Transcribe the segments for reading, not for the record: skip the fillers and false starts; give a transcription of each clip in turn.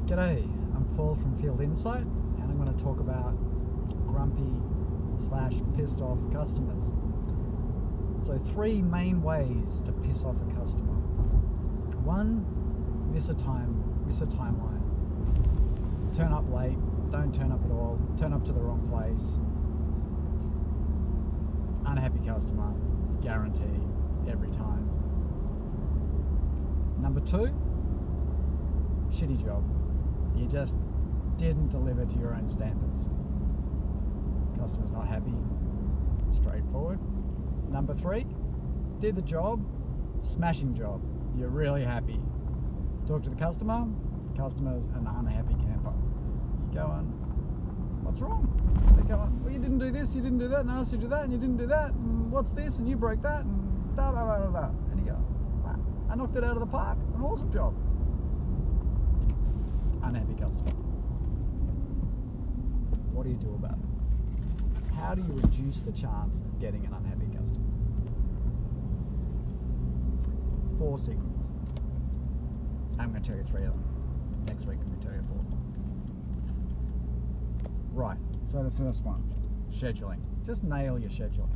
G'day, I'm Paul from Field Insight, and I'm going to talk about grumpy/pissed off customers. So 3 main ways to piss off a customer. 1, miss a timeline. Turn up late, don't turn up at all, turn up to the wrong place. Unhappy customer, guaranteed, every time. Number 2, shitty job. You just didn't deliver to your own standards. Customer's not happy. Straightforward. Number 3, did the job, smashing job. You're really happy. Talk to the customer's an unhappy camper. You going, what's wrong? They're going, well, you didn't do this, you didn't do that, and I asked you to do that, and you didn't do that, and what's this, and you broke that, and da da da da da. And you go, wow, I knocked it out of the park. It's an awesome job. Unhappy customer. What do you do about it? How do you reduce the chance of getting an unhappy customer? 4 secrets. I'm going to tell you 3 of them. Next week I'm going to tell you 4. Right, so the first one, scheduling. Just nail your scheduling.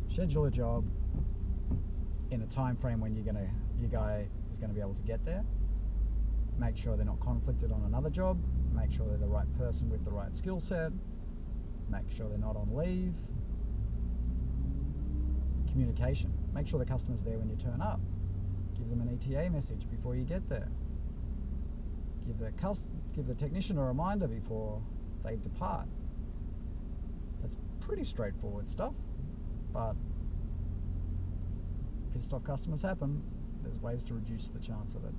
Schedule a job in a time frame when your guy is going to be able to get there. Make sure they're not conflicted on another job. Make sure they're the right person with the right skill set. Make sure they're not on leave. Communication. Make sure the customer's there when you turn up. Give them an ETA message before you get there. Give the technician a reminder before they depart. That's pretty straightforward stuff, but pissed off customers happen. There's ways to reduce the chance of it.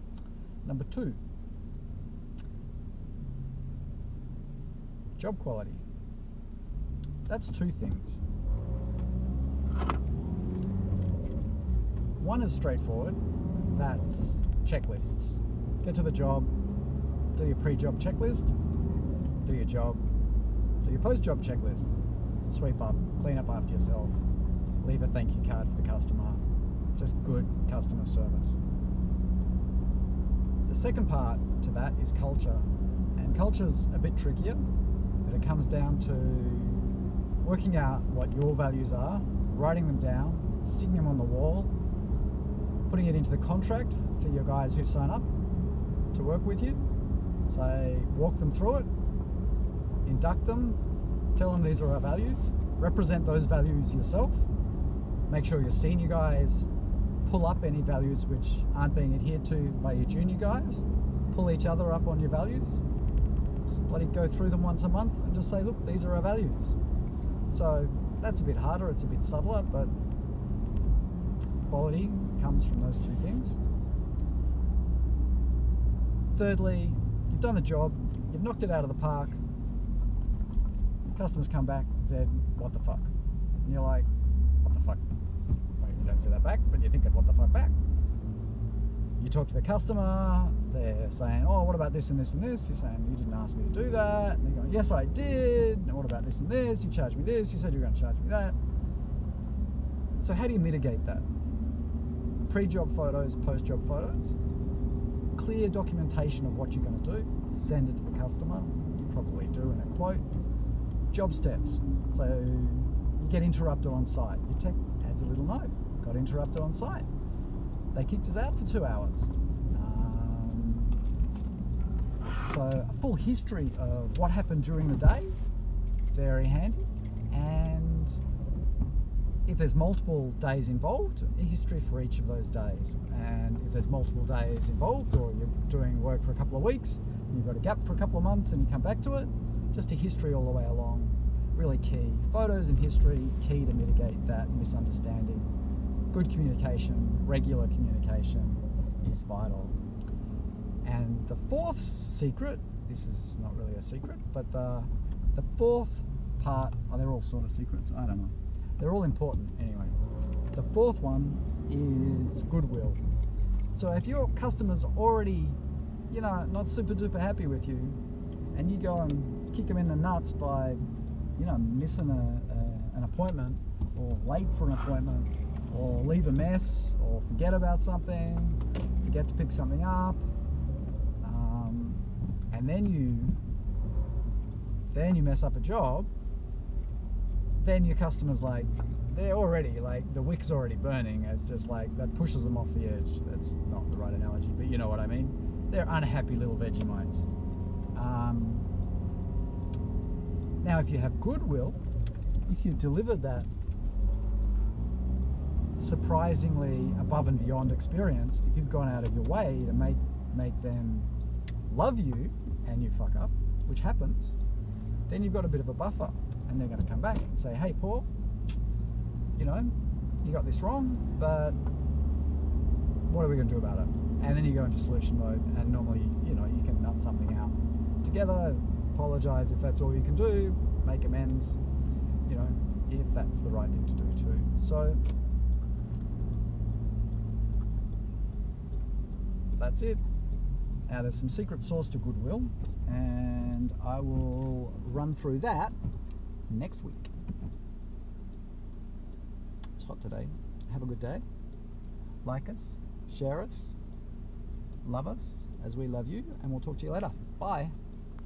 Number 2, job quality. That's 2 things. One is straightforward. That's checklists. Get to the job, do your pre-job checklist, do your job, do your post-job checklist, sweep up, clean up after yourself, leave a thank you card for the customer. Just good customer service. The second part to that is culture, and culture's a bit trickier, but it comes down to working out what your values are, writing them down, sticking them on the wall, putting it into the contract for your guys who sign up to work with you. So walk them through it, induct them, tell them these are our values, represent those values yourself, make sure your senior guys pull up any values which aren't being adhered to by your junior guys, pull each other up on your values, just bloody go through them once a month and just say, look, these are our values. So that's a bit harder, it's a bit subtler, but quality comes from those 2 things. Thirdly, you've done the job, you've knocked it out of the park, customers come back and said, what the fuck? And you're like, what the fuck? Well, you don't say that back, but you're thinking, what the fuck back? You talk to the customer, they're saying, oh, what about this and this and this? You're saying, you didn't ask me to do that. And they're going, yes, I did. And what about this and this? You charged me this, you said you were going to charge me that. So how do you mitigate that? Pre-job photos, post-job photos, clear documentation of what you're going to do, send it to the customer, you probably do in a quote. Job steps, so you get interrupted on site, your tech adds a little note, got interrupted on site, they kicked us out for 2 hours. So a full history of what happened during the day, very handy, and if there's multiple days involved, a history for each of those days. And if there's multiple days involved, or you're doing work for a couple of weeks, and you've got a gap for a couple of months and you come back to it, just a history all the way along, really key. Photos and history, key to mitigate that misunderstanding. Good communication, regular communication is vital. And the 4th secret, this is not really a secret, but the 4th part, they're all sort of secrets, I don't know. They're all important anyway. The 4th one is goodwill. So if your customer's already, not super duper happy with you, and you go and kick them in the nuts by, missing an appointment, or late for an appointment, or leave a mess, or forget about something, forget to pick something up, and then you mess up a job, then your customer's like, they're already like, the wick's already burning. It's just like, that pushes them off the edge. That's not the right analogy, but you know what I mean. They're unhappy little Vegemites. Now, if you have goodwill, if you delivered that surprisingly above and beyond experience, if you've gone out of your way to make them love you and you fuck up, which happens, then you've got a bit of a buffer, and they're going to come back and say, hey Paul, you know, you got this wrong, but what are we going to do about it? And then you go into solution mode, and normally, you know, you can nut something out together, apologize if that's all you can do, make amends, you know, if that's the right thing to do too. So that's it. Now there's some secret sauce to goodwill, and I will run through that next week. It's hot today. Have a good day. Like us, share us, love us as we love you, and we'll talk to you later. Bye.